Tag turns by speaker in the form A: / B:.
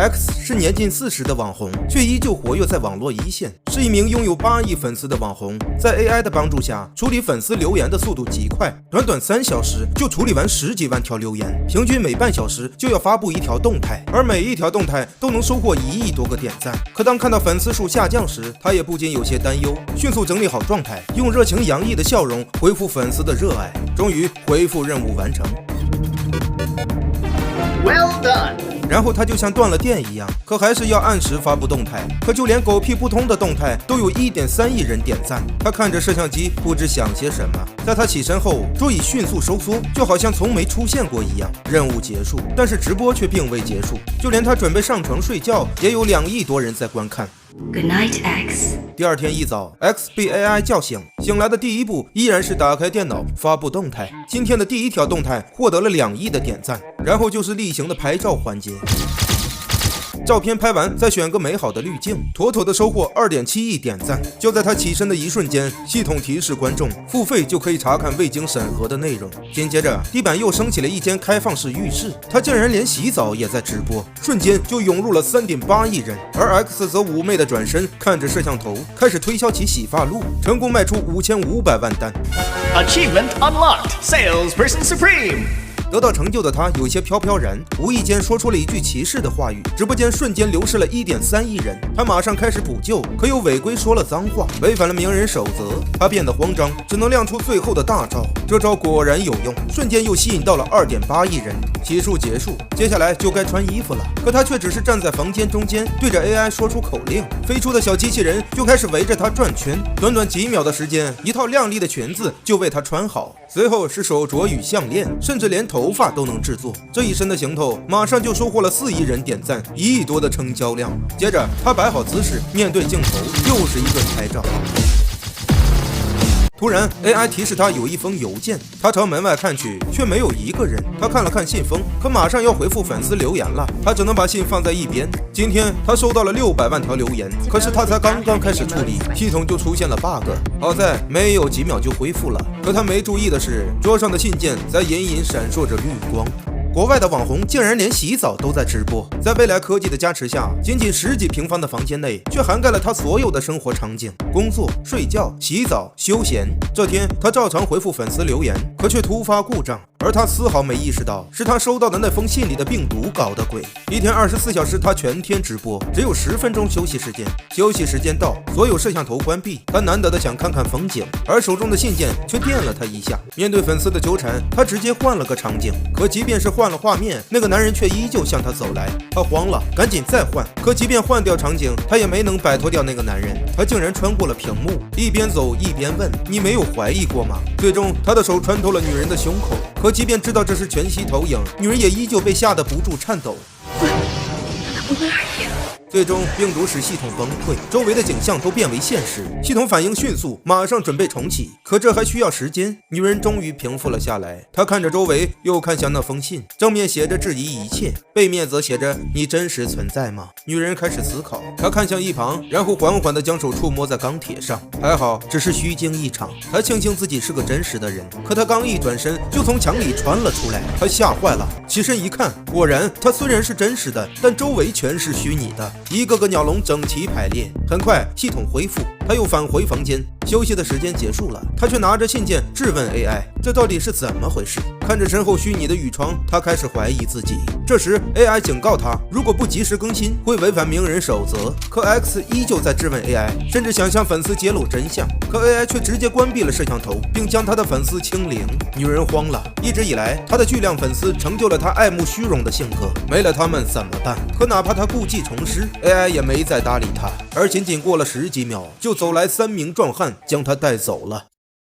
A: X 是年近40的网红，却依旧活跃在网络一线，是一名拥有8亿粉丝的网红。在 AI 的帮助下，处理粉丝留言的速度极快，短短3小时就处理完10几万条留言，平均每半小时就要发布一条动态，而每一条动态都能收获1亿多个点赞。可当看到粉丝数下降时，他也不禁有些担忧，迅速整理好状态，用热情洋溢的笑容回复粉丝的热爱，终于回复任务完成。
B: Well done。
A: 然后他就像断了电一样，可还是要按时发布动态。可就连狗屁不通的动态都有1.3亿人点赞。他看着摄像机，不知想些什么。在他起身后，桌椅迅速收缩，就好像从没出现过一样。任务结束，但是直播却并未结束。就连他准备上床睡觉，也有2亿多人在观看。
C: Good night, X。
A: 第二天一早 ，X 被 AI 叫醒，醒来的第一步依然是打开电脑发布动态。今天的第1条动态获得了2亿的点赞，然后就是例行的拍照环节。照片拍完，再选个美好的滤镜，妥妥的收获2.7亿点赞。就在他起身的一瞬间，系统提示观众付费就可以查看未经审核的内容。紧接着，地板又升起了一间开放式浴室，他竟然连洗澡也在直播，瞬间就涌入了3.8亿人。而 X 则妩媚的转身，看着摄像头，开始推销起洗发露，成功卖出5500万单。
B: Achievement unlocked. Salesperson supreme。
A: 得到成就的他有些飘飘然，无意间说出了一句歧视的话语，直播间瞬间流失了1.3亿人。他马上开始补救，可又违规说了脏话，违反了名人守则。他变得慌张，只能亮出最后的大招。这招果然有用，瞬间又吸引到了2.8亿人。洗漱结束，接下来就该穿衣服了。可他却只是站在房间中间，对着 AI 说出口令，飞出的小机器人就开始围着他转圈。短短几秒的时间，一套靓丽的裙子就为他穿好，随后是手镯与项链，甚至连头发都能制作。这一身的行头马上就收获了4亿人点赞，1亿多的成交量。接着他摆好姿势，面对镜头，又是一顿拍照。突然 AI 提示他有一封邮件，他朝门外看去，却没有一个人。他看了看信封，可马上要回复粉丝留言了，他只能把信放在一边。今天他收到了600万条留言，可是他才刚刚开始处理，系统就出现了 bug。好在没有几秒就恢复了，可他没注意的是，桌上的信件在隐隐闪烁着绿光。国外的网红竟然连洗澡都在直播，在未来科技的加持下，仅仅10几平方的房间内，却涵盖了他所有的生活场景：工作、睡觉、洗澡、休闲。这天，他照常回复粉丝留言，可却突发故障，而他丝毫没意识到，是他收到的那封信里的病毒搞的鬼。一天24小时，他全天直播，只有10分钟休息时间。休息时间到，所有摄像头关闭，他难得的想看看风景，而手中的信件却电了他一下。面对粉丝的纠缠，他直接换了个场景，可即便是换了画面，那个男人却依旧向他走来。他慌了，赶紧再换，可即便换掉场景，他也没能摆脱掉那个男人。他竟然穿过了屏幕，一边走一边问：“你没有怀疑过吗？”最终，他的手穿透了女人的胸口，可即便知道这是全息投影，女人也依旧被吓得不住颤抖。最终，病毒使系统崩溃，周围的景象都变为现实。系统反应迅速，马上准备重启，可这还需要时间。女人终于平复了下来，她看着周围，又看向那封信，正面写着质疑一切，背面则写着“你真实存在吗？”女人开始思考，她看向一旁，然后缓缓地将手触摸在钢铁上，还好只是虚惊一场。她庆幸自己是个真实的人，可她刚一转身，就从墙里穿了出来，她吓坏了，起身一看，果然她虽然是真实的，但周围全是虚拟的。一个个鸟笼整齐排列，很快系统恢复，他又返回房间。休息的时间结束了，他却拿着信件质问 AI， 这到底是怎么回事？看着身后虚拟的雨窗，他开始怀疑自己。这时 AI 警告他，如果不及时更新，会违反名人守则。可 X 依旧在质问 AI， 甚至想向粉丝揭露真相，可 AI 却直接关闭了摄像头，并将他的粉丝清零。女人慌了，一直以来他的巨量粉丝成就了他爱慕虚荣的性格，没了他们怎么办？可哪怕他故技重施， AI 也没再搭理他，而仅仅过了10几秒，就走来3名壮汉将他带走了。